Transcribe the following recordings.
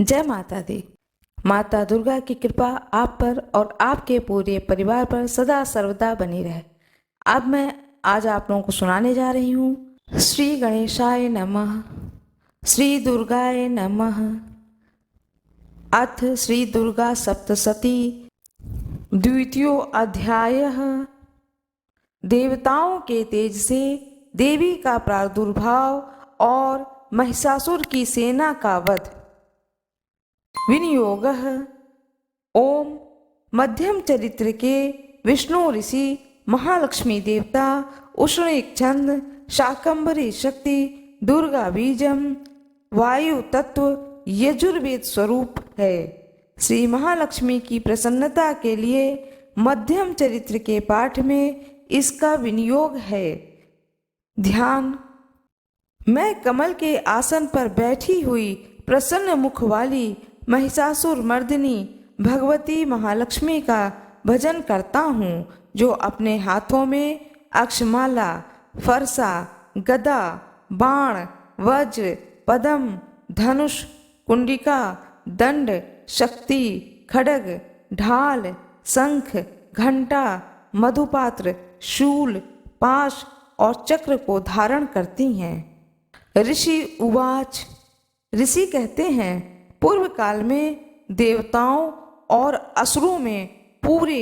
जय माता दी। माता दुर्गा की कृपा आप पर और आपके पूरे परिवार पर सदा सर्वदा बनी रहे। अब मैं आज आप लोगों को सुनाने जा रही हूँ श्री गणेशाय नमः, श्री दुर्गाय नमः। अथ श्री दुर्गा सप्तशती द्वितीयो अध्यायः। देवताओं के तेज से देवी का प्रादुर्भाव और महिषासुर की सेना का वध। विनियोगः। ओम मध्यम चरित्र के विष्णु ऋषि महालक्ष्मी देवता उष्णिक छंद शाकंभरी शक्ति दुर्गा बीजम वायु तत्व यजुर्वेद स्वरूप है। श्री महालक्ष्मी की प्रसन्नता के लिए मध्यम चरित्र के पाठ में इसका विनियोग है। ध्यान। मैं कमल के आसन पर बैठी हुई प्रसन्न मुख वाली महिषासुर मर्दिनी भगवती महालक्ष्मी का भजन करता हूँ, जो अपने हाथों में अक्षमाला, फरसा, गदा, बाण, वज्र, पदम, धनुष, कुंडिका, दंड, शक्ति, खड्ग, ढाल, शंख, घंटा, मधुपात्र, शूल, पाश और चक्र को धारण करती हैं। ऋषि उवाच। ऋषि कहते हैं, पूर्व काल में देवताओं और असुरों में पूरे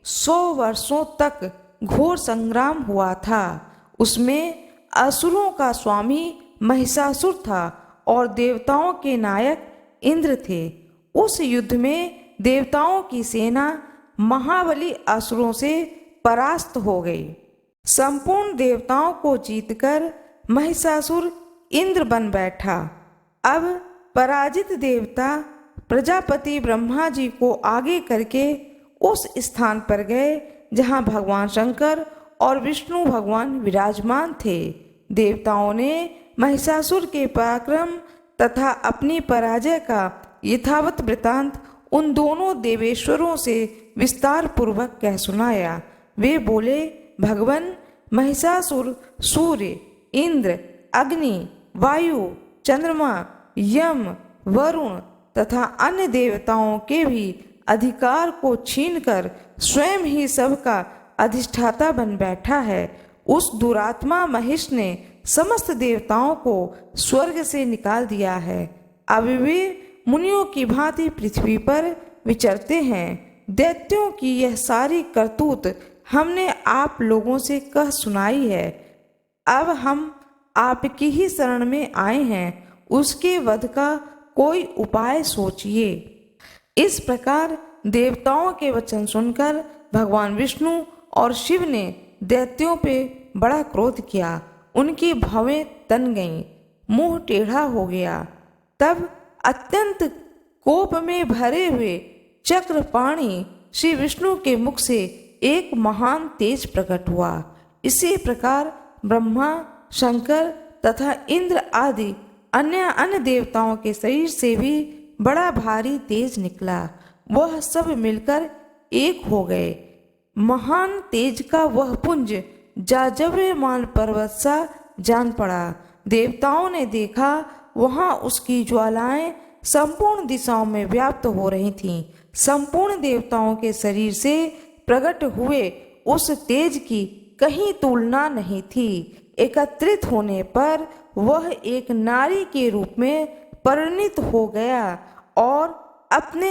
100 वर्षों तक घोर संग्राम हुआ था। उसमें असुरों का स्वामी महिषासुर था और देवताओं के नायक इंद्र थे। उस युद्ध में देवताओं की सेना महाबली असुरों से परास्त हो गई। संपूर्ण देवताओं को जीतकर महिषासुर इंद्र बन बैठा। अब पराजित देवता प्रजापति ब्रह्मा जी को आगे करके उस स्थान पर गए जहां भगवान शंकर और विष्णु भगवान विराजमान थे। देवताओं ने महिषासुर के पराक्रम तथा अपनी पराजय का यथावत वृतांत उन दोनों देवेश्वरों से विस्तार पूर्वक कह सुनाया। वे बोले, भगवान, महिषासुर सूर्य, इंद्र, अग्नि, वायु, चंद्रमा, यम, वरुण तथा अन्य देवताओं के भी अधिकार को छीनकर स्वयं ही सबका अधिष्ठाता बन बैठा है। उस दुरात्मा महिष ने समस्त देवताओं को स्वर्ग से निकाल दिया है। अब वे मुनियों की भांति पृथ्वी पर विचरते हैं। दैत्यों की यह सारी करतूत हमने आप लोगों से कह सुनाई है। अब हम आपकी ही शरण में आए हैं, उसके वध का कोई उपाय सोचिए। इस प्रकार देवताओं के वचन सुनकर भगवान विष्णु और शिव ने दैत्यों पे बड़ा क्रोध किया। उनकी भवें तन गईं, मुंह टेढ़ा हो गया। तब अत्यंत कोप में भरे हुए चक्रपाणि श्री विष्णु के मुख से एक महान तेज प्रकट हुआ। इसी प्रकार ब्रह्मा, शंकर तथा इंद्र आदि अन्य देवताओं के शरीर से भी बड़ा भारी तेज निकला। वह सब मिलकर एक हो गए। महान तेज का वह पुंज जाजव्यमान पर्वत सा जान पड़ा। देवताओं ने देखा, वहां उसकी ज्वालाएं संपूर्ण दिशाओं में व्याप्त हो रही थीं। संपूर्ण देवताओं के शरीर से प्रकट हुए उस तेज की कहीं तुलना नहीं थी। एकत्रित होने पर वह एक नारी के रूप में परिणित हो गया और अपने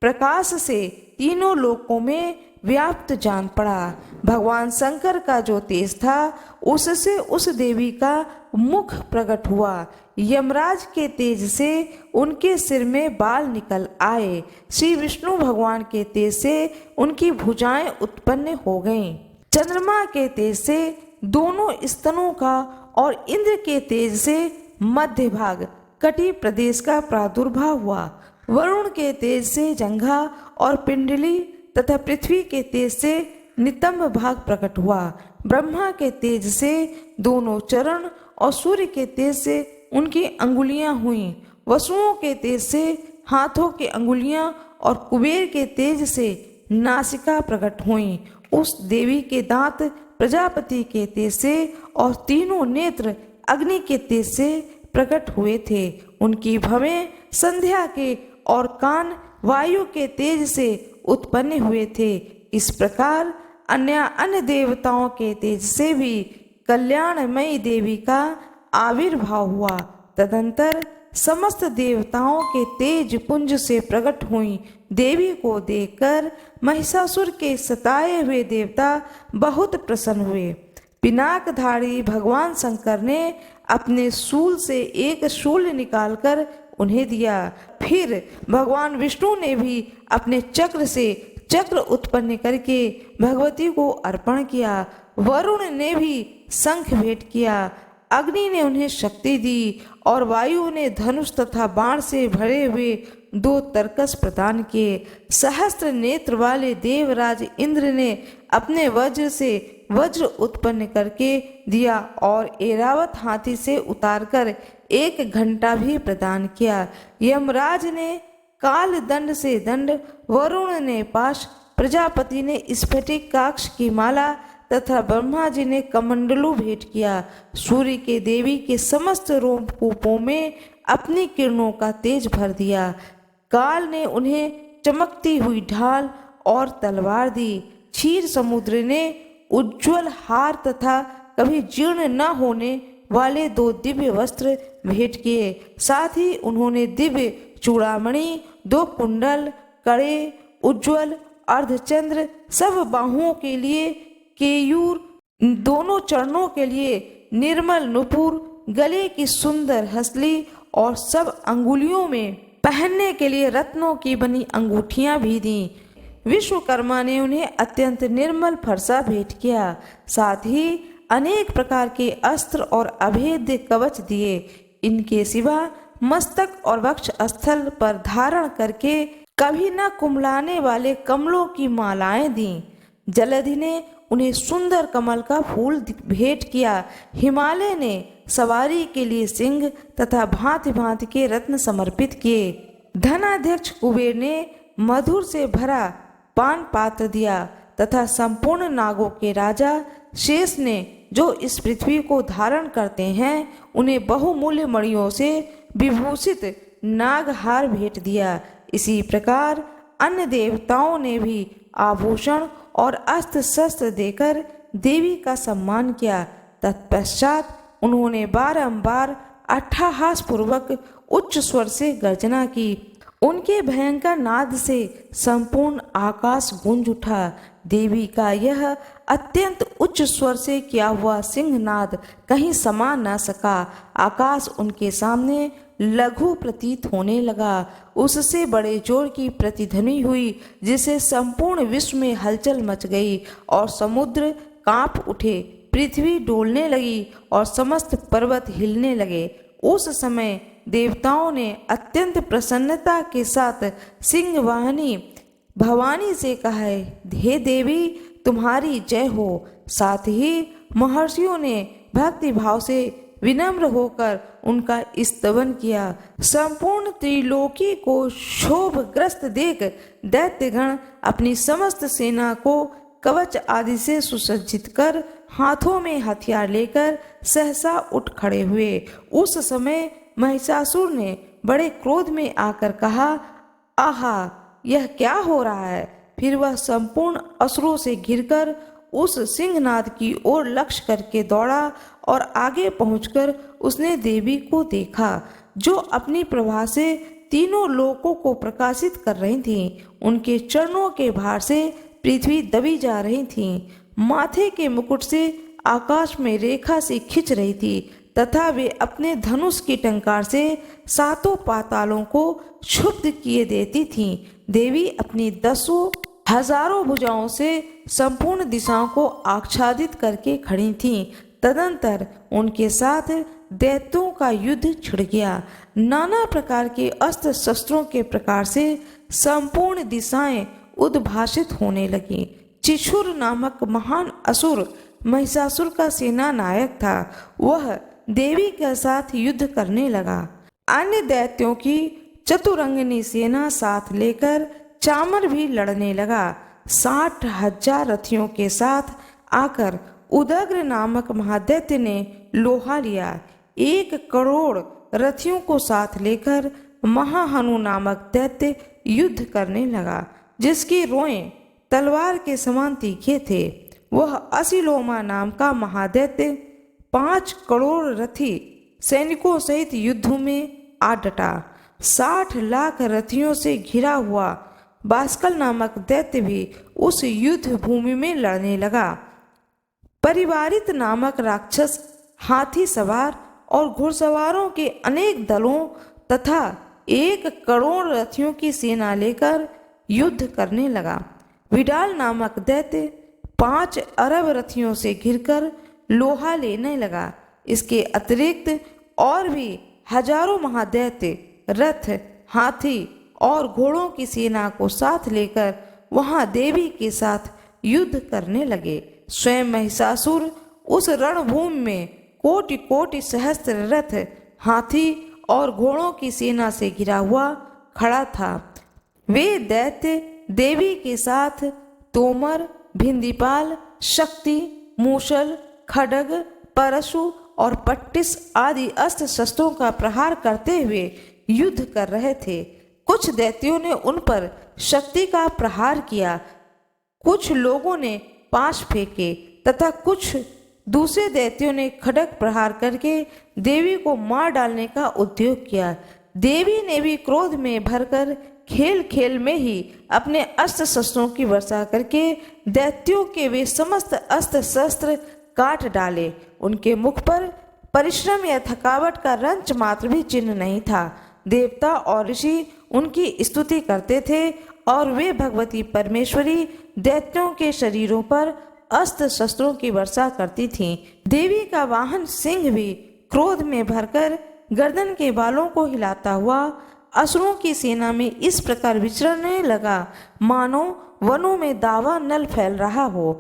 प्रकाश से तीनों लोकों में व्याप्त जान पड़ा। भगवान शंकर का जो तेज था, उससे उस देवी का मुख प्रकट हुआ। यमराज के तेज से उनके सिर में बाल निकल आए। श्री विष्णु भगवान के तेज से उनकी भुजाएं उत्पन्न हो गईं। चंद्रमा के तेज से दोनों स्तनों का और इंद्र के तेज से मध्य भाग कटी प्रदेश का प्रादुर्भाव हुआ। वरुण के तेज से जंघा और पिंडली तथा पृथ्वी के तेज से नितंब भाग प्रकट हुआ। ब्रह्मा के तेज से दोनों चरण और सूर्य के तेज से उनकी अंगुलियां हुईं। वसुओं के तेज से हाथों की अंगुलियां और कुबेर के तेज से नासिका प्रकट हुईं। उस देवी के दांत प्रजापति के तेज से और तीनों नेत्र अग्नि के तेज से प्रकट हुए थे। उनकी भवें संध्या के और कान वायु के तेज से उत्पन्न हुए थे। इस प्रकार अन्य देवताओं के तेज से भी कल्याणमयी देवी का आविर्भाव हुआ। तदंतर समस्त देवताओं के तेज पुंज से प्रकट हुई देवी को देखकर महिषासुर के सताए हुए देवता बहुत प्रसन्न हुए। पिनाकधारी भगवान शंकर ने अपने शूल से एक शूल निकालकर उन्हें दिया। फिर भगवान विष्णु ने भी अपने चक्र से चक्र उत्पन्न करके भगवती को अर्पण किया। वरुण ने भी शंख भेंट किया। अग्नि ने उन्हें शक्ति दी और वायु ने धनुष तथा बाण से भरे हुए 2 तरकस प्रदान किए। सहस्त्र नेत्र वाले देवराज इंद्र ने अपने वज्र से वज्र उत्पन्न करके दिया और ऐरावत हाथी से उतारकर 1 घंटा भी प्रदान किया। यमराज ने काल दंड से दंड, वरुण ने पाश, प्रजापति ने स्फटिक काक्ष की माला तथा ब्रह्मा जी ने कमंडलू भेंट किया। सूर्य के देवी के समस्त रोमकूपों में अपनी किरणों का तेज भर दिया। काल ने उन्हें चमकती हुई ढाल और तलवार दी। क्षीर समुद्र ने उज्ज्वल हार तथा कभी जीर्ण न होने वाले 2 दिव्य वस्त्र भेंट किए। साथ ही उन्होंने दिव्य चूड़ामणि, 2 कुंडल, कड़े, उज्ज्वल अर्धचंद्र, सब बाहुओं के लिए केयूर, दोनों चरणों के लिए निर्मल नुपुर, गले की सुंदर हसली और सब अंगुलियों में पहनने के लिए रत्नों की बनी अंगूठियां भी दी। विश्वकर्मा ने उन्हें अत्यंत निर्मल फरसा भेंट किया। साथ ही अनेक प्रकार के अस्त्र और अभेद्य कवच दिए। इनके सिवा मस्तक और वक्ष स्थल पर धारण करके कभी न कुम्हलाने वाले कमलों की मालाएं दी। जलधि ने उन्हें सुंदर कमल का फूल भेंट किया। हिमालय ने सवारी के लिए सिंह तथा भांति भांति के रत्न समर्पित किए। धनाध्यक्ष कुबेर ने मधुर से भरा पान पात्र दिया तथा संपूर्ण नागों के राजा शेष ने, जो इस पृथ्वी को धारण करते हैं, उन्हें बहुमूल्य मणियों से विभूषित नागहार भेंट दिया। इसी प्रकार अन्य देवताओं ने भी आभूषण और अस्त्र शस्त्र देकर देवी का सम्मान किया। तत्पश्चात उन्होंने बारंबार अट्टहास पूर्वक उच्च स्वर से गर्जना की। उनके भयंकर नाद से संपूर्ण आकाश गूंज उठा। देवी का यह अत्यंत उच्च स्वर से किया हुआ सिंहनाद कहीं समा न सका। आकाश उनके सामने लघु प्रतीत होने लगा। उससे बड़े जोर की प्रतिध्वनि हुई, जिससे संपूर्ण विश्व में हलचल मच गई और समुद्र कांप उठे, पृथ्वी डोलने लगी और समस्त पर्वत हिलने लगे। उस समय देवताओं ने अत्यंत प्रसन्नता के साथ सिंहवाहिनी भवानी से कहा, हे देवी, तुम्हारी जय हो। साथ ही महर्षियों ने भक्ति भाव से विनम्र होकर उनका स्तवन किया। संपूर्ण त्रिलोकी को क्षोभग्रस्त देख दैत्यगण अपनी समस्त सेना को कवच आदि से सुसज्जित कर हाथों में हथियार लेकर सहसा उठ खड़े हुए। उस समय महिषासुर ने बड़े क्रोध में आकर कहा, आहा, यह क्या हो रहा है। फिर वह संपूर्ण असुरों से घिरकर उस सिंहनाद की ओर लक्ष्य करके दौड़ा और आगे पहुंचकर उसने देवी को देखा, जो अपनी प्रभा से तीनों लोकों को प्रकाशित कर रही थीं। उनके चरणों के भार से पृथ्वी दबी जा रही थी। माथे के मुकुट से आकाश में रेखा से खिंच रही थी तथा वे अपने धनुष की टंकार से 7 पातालों को क्षुब्ध किए देती थीं। देवी अपनी 10,000 भुजाओं से संपूर्ण दिशाओं को आच्छादित करके खड़ी थीं। तदंतर उनके साथ दैत्यों का युद्ध छिड़ गया। नाना प्रकार के अस्त्र शस्त्रों के प्रकार से संपूर्ण दिशाएं उद्भाषित होने लगी। चिछुर नामक महान असुर महिषासुर का सेना नायक था। वह देवी के साथ युद्ध करने लगा। अन्य दैत्यों की चतुरंगिनी सेना साथ लेकर चामर भी लड़ने लगा। 60,000 रथियों के साथ आकर उदग्र नामक महादैत्य ने लोहा लिया। 1 करोड़ रथियों को साथ लेकर महाहनु नामक दैत्य युद्ध करने लगा, जिसकी रोएं तलवार के समान तीखे थे। वह असिलोमा नाम का महादैत्य 5 करोड़ रथी सैनिकों सहित युद्ध में आ डटा। 60 लाख रथियों से घिरा हुआ बास्कल नामक दैत्य भी उस युद्ध भूमि में लड़ने लगा। परिवारित नामक राक्षस हाथी सवार और घुड़सवारों के अनेक दलों तथा 1 करोड़ रथियों की सेना लेकर युद्ध करने लगा। विडाल नामक दैत्य 5 अरब रथियों से घिरकर लोहा लेने लगा। इसके अतिरिक्त और भी हजारों महादैत्य रथ, हाथी और घोड़ों की सेना को साथ लेकर वहां देवी के साथ युद्ध करने लगे। स्वयं महिषासुर उस रणभूमि में कोटि कोटि सहस्त्र रथ, हाथी और घोड़ों की सेना से घिरा हुआ खड़ा था। वे दैत्य देवी के साथ तोमर, भिंदीपाल, शक्ति, मूसल, खड्ग, परशु और पट्टिस आदि अस्त्र शस्त्रों का प्रहार करते हुए युद्ध कर रहे थे। कुछ दैत्यों ने उन पर शक्ति का प्रहार किया, कुछ लोगों ने पाश फेंके तथा कुछ दूसरे दैत्यों ने खड्ग प्रहार करके देवी को मार डालने का उद्योग किया। देवी ने भी क्रोध में भरकर खेल खेल में ही अपने अस्त्र शस्त्रों की वर्षा करके दैत्यों के वे समस्त अस्त्र शस्त्र काट डाले। उनके मुख पर परिश्रम या थकावट का रंच मात्र भी चिन्ह नहीं था। देवता और ऋषि उनकी स्तुति करते थे और वे भगवती परमेश्वरी दैत्यों के शरीरों पर अस्त्र शस्त्रों की वर्षा करती थीं। देवी का वाहन सिंह भी क्रोध में भरकर गर्दन के बालों को हिलाता हुआ असुरों की सेना में इस प्रकार विचरने लगा मानो वनों में दावा नल फैल रहा हो।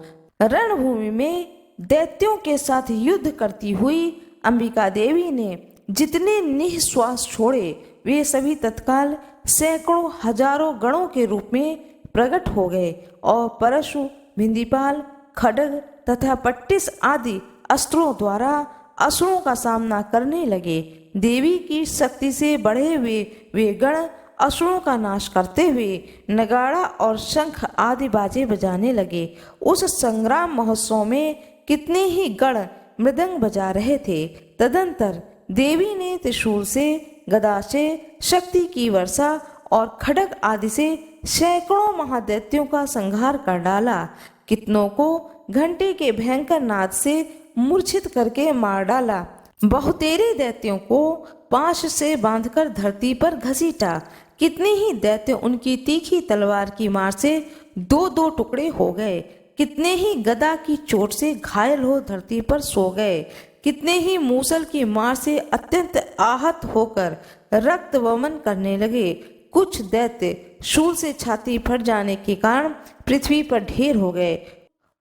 रणभूमि में दैत्यों के साथ युद्ध करती हुई अंबिका देवी ने जितने निःश्वास छोड़े वे सभी तत्काल सैकड़ों हजारों गणों के रूप में प्रकट हो गए और परशु, भिंदीपाल, खड्ग तथा पट्टिस आदि अस्त्रों द्वारा असुरों का सामना करने लगे। देवी की शक्ति से बढ़े हुए वे गण असुरों का नाश करते हुए नगाड़ा और शंख आदि बाजे बजाने लगे। उस संग्राम महोत्सव में कितने ही गण मृदंग बजा रहे थे। तदंतर देवी ने त्रिशूल से, गदा से शक्ति की वर्षा और खड्ग आदि से सैकड़ों महादैत्यों का संहार कर डाला। कितनों को घंटे के भयंकर नाद से मूर्छित करके मार डाला। बहुतेरे दैत्यों को पाश से बांधकर धरती पर घसीटा। कितने ही दैत्य उनकी तीखी तलवार की मार से 2-2 टुकड़े हो गए। कितने ही गदा की चोट से घायल हो धरती पर सो गए। कितने ही मूसल की मार से अत्यंत आहत होकर रक्त वमन करने लगे। कुछ दैत्य शूल से छाती फट जाने के कारण पृथ्वी पर ढेर हो गए।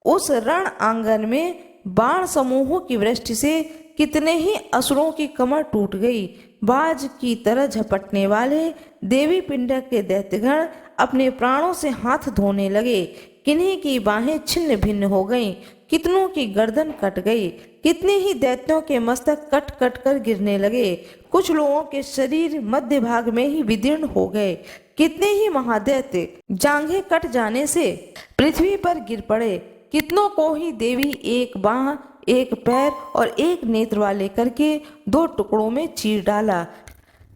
उस रण आंगन में बाण समूहों की वृष्टि से कितने ही असुरों की कमर टूट गई। बाज की तरह झपटने वाले देवी पिंडक के दैत्यगण अपने प्राणों से हाथ धोने लगे। किन्हीं की बाहें छिन्न भिन्न हो गईं, कितनों की गर्दन कट गई। कितने ही दैत्यों के मस्तक कट कट कर गिरने लगे। कुछ लोगों के शरीर मध्य भाग में ही विदीर्ण हो गए। कितने ही महादैत्य जांघें कट जाने से पृथ्वी पर गिर पड़े। कितनों को ही देवी एक बाह, एक पैर और एक नेत्र वाले करके 2 टुकड़ों में चीर डाला।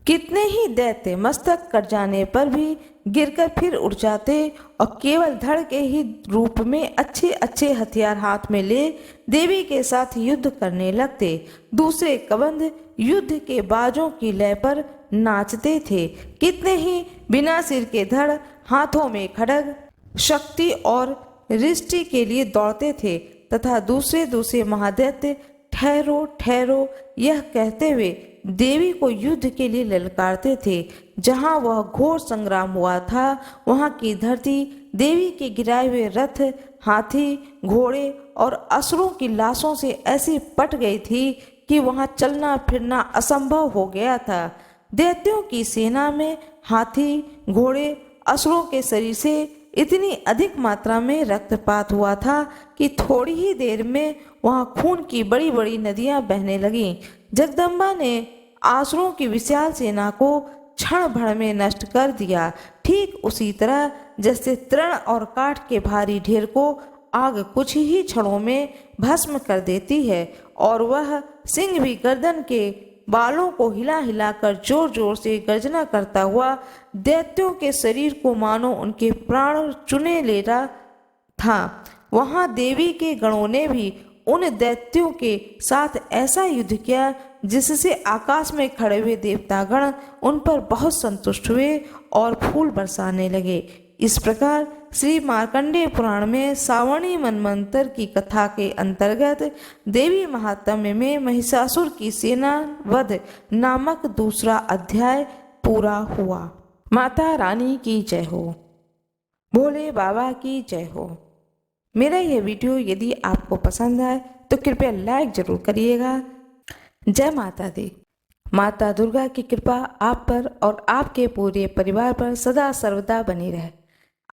कितने ही दैत्य मस्तक कट जाने पर भी गिरकर फिर उठ जाते और केवल धड़ के ही रूप में अच्छे अच्छे हथियार हाथ में ले देवी के साथ युद्ध करने लगते। दूसरे कबंध युद्ध के बाजों की लय पर नाचते थे। कितने ही बिना सिर के धड़ हाथों में खड्ग, शक्ति और रिष्टि के लिए दौड़ते थे तथा दूसरे महादैत्य ठहरो ठहरो यह कहते हुए देवी को युद्ध के लिए ललकारते थे। जहाँ वह घोर संग्राम हुआ था वहाँ की धरती देवी के गिराए हुए रथ, हाथी, घोड़े और असुरों की लाशों से ऐसी पट गई थी कि वहाँ चलना फिरना असंभव हो गया था। दैत्यों की सेना में हाथी, घोड़े, असुरों के शरीर से इतनी अधिक मात्रा में रक्तपात हुआ था कि थोड़ी ही देर में वहां खून की बड़ी बड़ी नदियां बहने लगीं। जगदम्बा ने आसुरों की विशाल सेना को क्षण भर में नष्ट कर दिया। ठीक उसी तरह जैसे तृण और काठ के भारी ढेर को आग कुछ ही क्षणों में भस्म कर देती है, और वह सिंह भी गर्दन के बालों को हिला हिलाकर जोर जोर से गर्जना करता हुआ दैत्यों के शरीर को मानो उनके प्राण चुने ले रहा था। वहां देवी के गणों ने भी उन दैत्यों के साथ ऐसा युद्ध किया जिससे आकाश में खड़े हुए देवतागण उन पर बहुत संतुष्ट हुए और फूल बरसाने लगे। इस प्रकार श्री मार्कंडेय पुराण में सावणी मनमंत्र की कथा के अंतर्गत देवी महात्म्य में महिषासुर की सेना वध नामक दूसरा अध्याय पूरा हुआ। माता रानी की जय हो, भोले बाबा की जय हो। मेरा यह वीडियो यदि आपको पसंद आए तो कृपया लाइक जरूर करिएगा। जय माता दी। माता दुर्गा की कृपा आप पर और आपके पूरे परिवार पर सदा सर्वदा बनी रहे।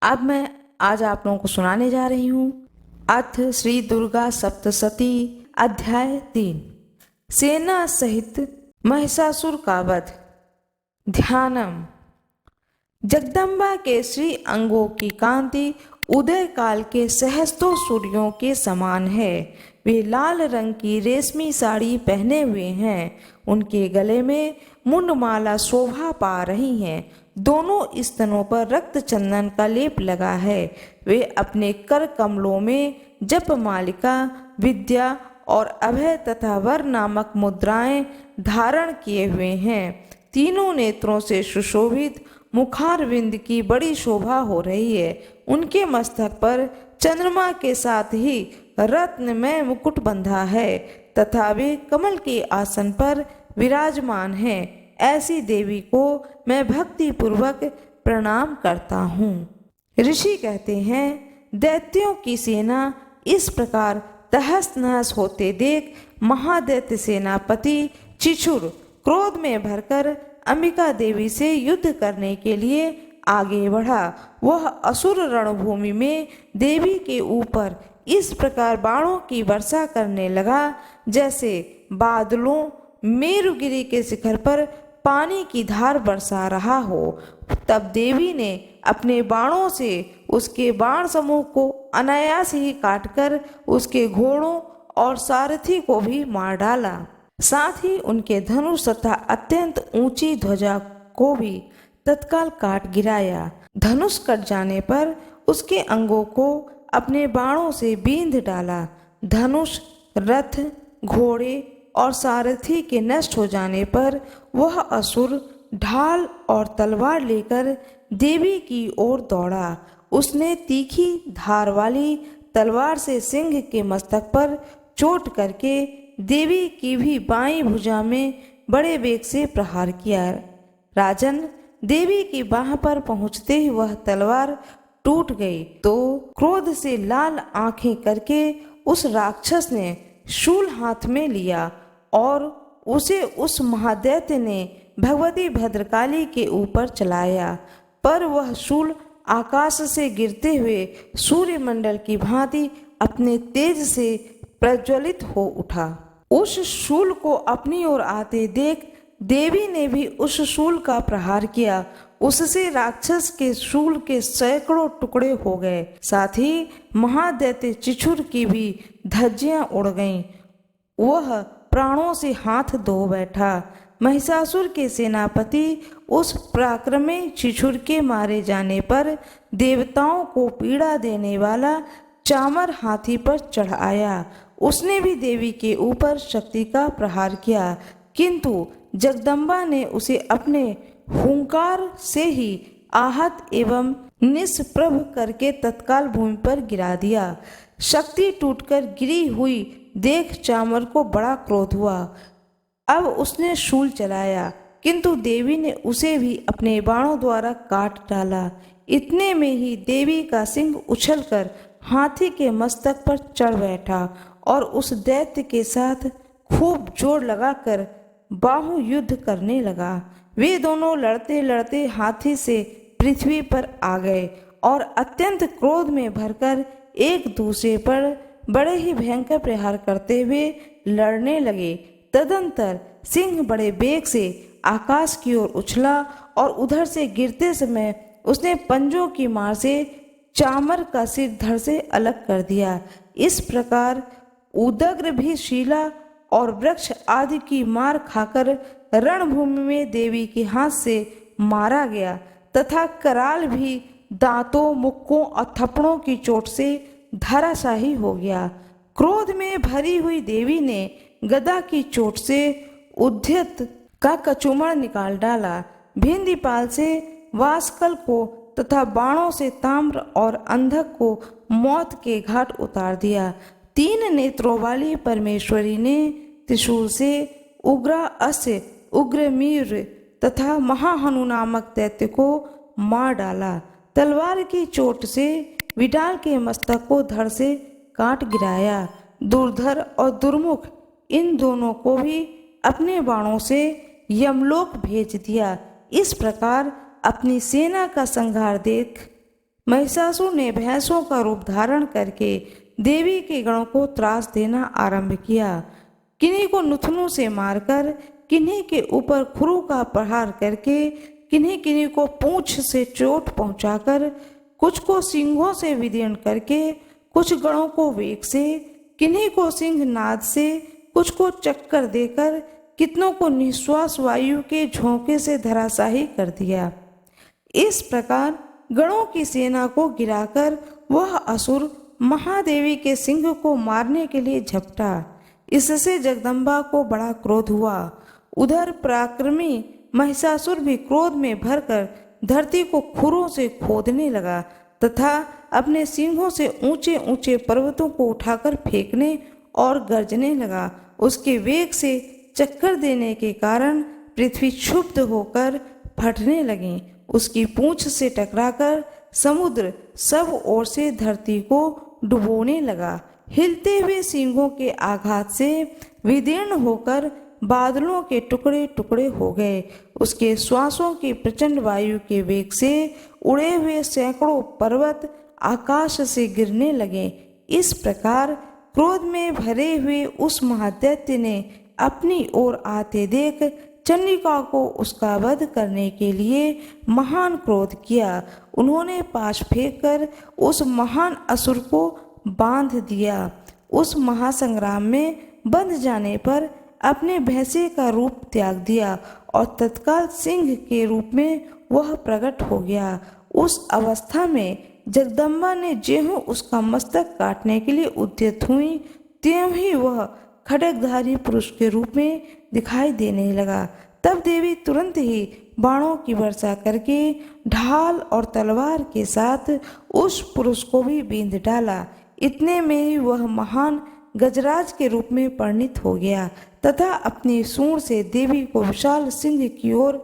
अब मैं आज आप लोगों को सुनाने जा रही हूँ अथ श्री दुर्गा सप्तशती अध्याय 3, सेना सहित महिषासुर का वध। ध्यानम। जगदम्बा के श्री अंगों की कांति उदय काल के सहस्त्रों सूर्यों के समान है। वे लाल रंग की रेशमी साड़ी पहने हुए हैं। उनके गले में मुंडमाला शोभा पा रही हैं। दोनों स्तनों पर रक्त चंदन का लेप लगा है। वे अपने कर कमलों में जप मालिका, विद्या और अभय तथा वर नामक मुद्राएं धारण किए हुए हैं। तीनों नेत्रों से सुशोभित मुखारविंद की बड़ी शोभा हो रही है। उनके मस्तक पर चंद्रमा के साथ ही रत्नमय मुकुट बंधा है तथा वे कमल के आसन पर विराजमान हैं। ऐसी देवी को मैं भक्ति पूर्वक प्रणाम करता हूँ। ऋषि कहते हैं, दैत्यों की सेना इस प्रकार तहस नहस होते देख महादैत्य सेनापति चिछुर क्रोध में भरकर अंबिका देवी से युद्ध करने के लिए आगे बढ़ा। वह असुर रणभूमि में देवी के ऊपर इस प्रकार बाणों की वर्षा करने लगा जैसे बादलों मेरुगिरी के शिखर पर पानी की धार बरसा रहा हो। तब देवी ने अपने बाणों से उसके बाण समूह को अनायास ही काटकर उसके घोड़ों और सारथी को भी मार डाला। साथ ही उनके धनुष तथा अत्यंत ऊंची ध्वजा को भी तत्काल काट गिराया। धनुष कट जाने पर उसके अंगों को अपने बाणों से बींध डाला। धनुष, रथ, घोड़े और सारथी के नष्ट हो जाने पर वह असुर ढाल और तलवार लेकर देवी की ओर दौड़ा। उसने तीखी धार वाली तलवार से सिंह के मस्तक पर चोट करके देवी की भी बाईं भुजा में बड़े वेग से प्रहार किया। राजन, देवी की बाह पर पहुंचते ही वह तलवार टूट गई तो क्रोध से लाल आंखें करके उस राक्षस ने शूल हाथ में लिया और उसे उस महादैत्य ने भगवती भद्रकाली के ऊपर चलाया। पर वह शूल आकाश से गिरते हुए सूर्यमंडल की भांति अपने तेज से प्रज्वलित हो उठा। उस शूल को अपनी ओर आते देख देवी ने भी उस शूल का प्रहार किया। उससे राक्षस के शूल के सैकड़ों टुकड़े हो गए। साथ ही महादैत्य चिछुर की भी धज्जियां उड़ गईं। वह प्राणों से हाथ धो बैठा। महिषासुर के सेनापति उस पराक्रमी चिछुर के मारे जाने पर देवताओं को पीड़ा देने वाला चामर हाथी पर चढ़ आया। उसने भी देवी के ऊपर शक्ति का प्रहार किया, किंतु जगदम्बा ने उसे अपने हुंकार से ही आहत एवं निष्प्रभ करके तत्काल भूमि पर गिरा दिया। शक्ति टूटकर गिरी हुई देख चामर को बड़ा क्रोध हुआ। अब उसने शूल चलाया, किंतु देवी ने उसे भी अपने बाणों द्वारा काट डाला। इतने में ही देवी का सिंह उछलकर हाथी के मस्तक पर चढ़ बैठा और उस दैत्य के साथ खूब जोर लगाकर बाहु युद्ध करने लगा। वे दोनों लड़ते लड़ते हाथी से पृथ्वी पर आ गए और अत्यंत क्रोध में भरकर एक दूसरे पर बड़े ही भयंकर प्रहार करते हुए लड़ने लगे। तदंतर सिंह बड़े वेग से आकाश की ओर उछला और उधर से गिरते समय उसने पंजों की मार से चामर का सिर धड़ से अलग कर दिया। इस प्रकार उदग्र भी शीला और वृक्ष आदि की मार खाकर रणभूमि में देवी के हाथ से मारा गया तथा कराल भी दांतों, मुक्कों और थप्पड़ों की चोट से धराशाही हो गया। क्रोध में भरी हुई देवी ने गदा की चोट से उद्यत का कचूमड़ निकाल डाला। भिंदीपाल से वासकल को तथा बाणों से ताम्र और अंधक को मौत के घाट उतार दिया। 3 नेत्रों वाली परमेश्वरी ने त्रिशूल से उग्रा अस्य, उग्रमीर तथा महाहनु नामक दैत्य को मार डाला। तलवार की चोट से विडाल के मस्तक को धड़ से काट गिराया। दुर्धर और दुर्मुख इन दोनों को भी अपने बाणों से यमलोक भेज दिया। इस प्रकार अपनी सेना का संहार देख महिषासुर ने भैंसों का रूप धारण करके देवी के गणों को त्रास देना आरंभ किया। किन्हीं को नुथनों से मारकर, किन्हीं के ऊपर खुरों का प्रहार करके, किन्हीं किन्हीं को पूंछ से चोट पहुंचाकर, कुछ को सिंहों से विदीर्ण करके, कुछ गणों को वेग से, किन्हीं को सिंह नाद से, कुछ को चक्कर देकर, कितनों को निश्वास वायु के झोंके से धराशाही कर दिया। इस प्रकार गणों की सेना को गिराकर वह असुर महादेवी के सिंह को मारने के लिए झपटा। इससे जगदम्बा को बड़ा क्रोध हुआ। उधर पराक्रमी महिषासुर भी क्रोध में भरकर धरती को खुरों से खोदने लगा तथा अपने सिंहों से ऊंचे ऊंचे पर्वतों को उठाकर फेंकने और गरजने लगा। उसके वेग से चक्कर देने के कारण पृथ्वी क्षुब्ध होकर फटने लगी। उसकी पूंछ से टकराकर समुद्र सब ओर से धरती को डुबोने लगा। हिलते हुए सिंहों के आघात से विदीर्ण होकर बादलों के टुकड़े टुकड़े हो गए। उसके श्वासों की प्रचंड वायु के वेग से उड़े हुए सैकड़ों पर्वत आकाश से गिरने लगे। इस प्रकार क्रोध में भरे हुए उस महादैत्य ने अपनी ओर आते देख चंडिका को उसका वध करने के लिए महान क्रोध किया। उन्होंने पाश फेंककर उस महान असुर को बांध दिया। उस महासंग्राम में बंध जाने पर अपने भैंसे का रूप त्याग दिया और तत्काल सिंह के रूप में वह प्रकट हो गया। उस अवस्था में जगदम्बा ने ज्यों उसका मस्तक काटने के लिए उद्यत हुई, त्यों ही वह खड्गधारी पुरुष के रूप में दिखाई देने लगा। तब देवी तुरंत ही बाणों की वर्षा करके ढाल और तलवार के साथ उस पुरुष को भी बींध डाला। इतने में ही वह महान गजराज के रूप में परिणित हो गया तथा अपनी सूंड से देवी को विशाल सिंह की ओर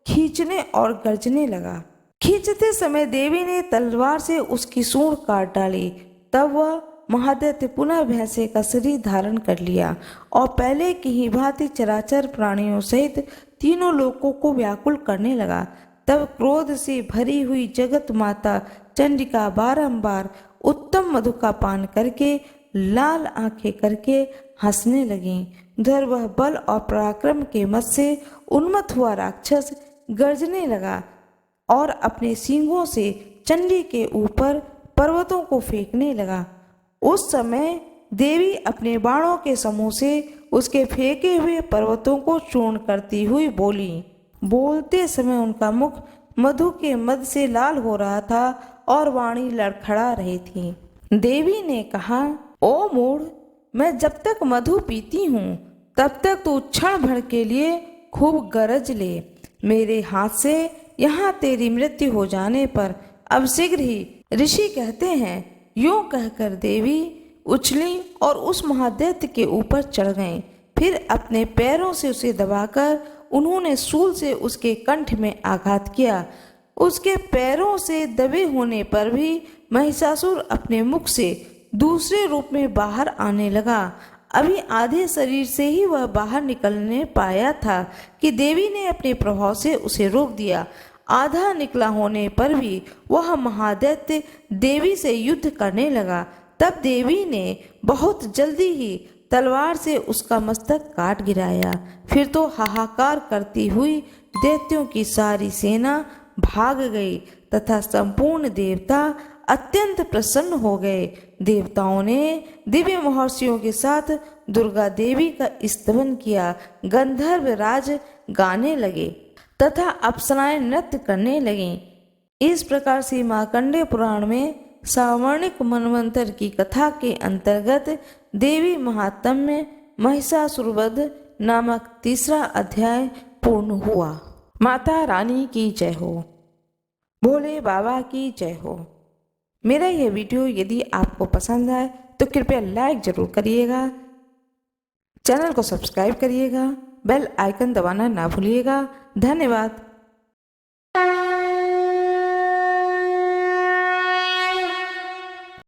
खींचने और गर्जने लगा। खींचते समय देवी ने तलवार से उसकी सूंड काट डाली। तब वह महादैत्य पुनः भैंसे का शरीर धारण कर लिया और पहले की ही भांति चराचर प्राणियों सहित तीनों लोकों को व्याकुल करने लगा। तब क्रोध से भरी हुई जगत माता चंडिका बारंबार उत्तम मधु का पान करके लाल आंखें करके हंसने लगी। उधर वह बल और पराक्रम के मत से उन्मत्त हुआ राक्षस गर्जने लगा और अपने सींगों से चंडी के ऊपर पर्वतों को फेंकने लगा। उस समय देवी अपने बाणों के समूह से उसके फेंके हुए पर्वतों को चूर्ण करती हुई बोली। बोलते समय उनका मुख मधु के मद से लाल हो रहा था और वाणी लड़खड़ा रही थी। देवी ने कहा, ओ मूढ़, मैं जब तक मधु पीती हूँ तब तक तू क्षण भर के लिए खूब गरज ले। मेरे हाथ से यहाँ तेरी मृत्यु हो जाने पर अब शीघ्र ही ऋषि कहते हैं। यूं कहकर देवी उछली और उस महादैत्य के ऊपर चढ़ गईं। फिर अपने पैरों से उसे दबाकर उन्होंने शूल से उसके कंठ में आघात किया। उसके पैरों से दबे होने पर भी महिषासुर अपने मुख से दूसरे रूप में बाहर आने लगा। अभी आधे शरीर से ही वह बाहर निकलने पाया था कि देवी ने अपने प्रभाव से उसे रोक दिया। आधा निकला होने पर भी वह महादैत्य देवी से युद्ध करने लगा। तब देवी ने बहुत जल्दी ही तलवार से उसका मस्तक काट गिराया। फिर तो हाहाकार करती हुई दैत्यों की सारी सेना भाग गई तथा संपूर्ण देवता अत्यंत प्रसन्न हो गए। देवताओं ने दिव्य महर्षियों के साथ दुर्गा देवी का स्तवन किया। गंधर्व राज गाने लगे तथा अप्सराएं नृत्य करने लगीं। इस प्रकार से मार्कंडेय पुराण में सावर्णिक मनवंतर की कथा के अंतर्गत देवी महात्म्य महिषासुरवध नामक तीसरा अध्याय पूर्ण हुआ। माता रानी की जय हो, भोले बाबा की जय हो। मेरा यह वीडियो यदि आपको पसंद आए तो कृपया लाइक जरूर करिएगा, चैनल को सब्सक्राइब करिएगा, बेल आइकन दबाना ना भूलिएगा। धन्यवाद।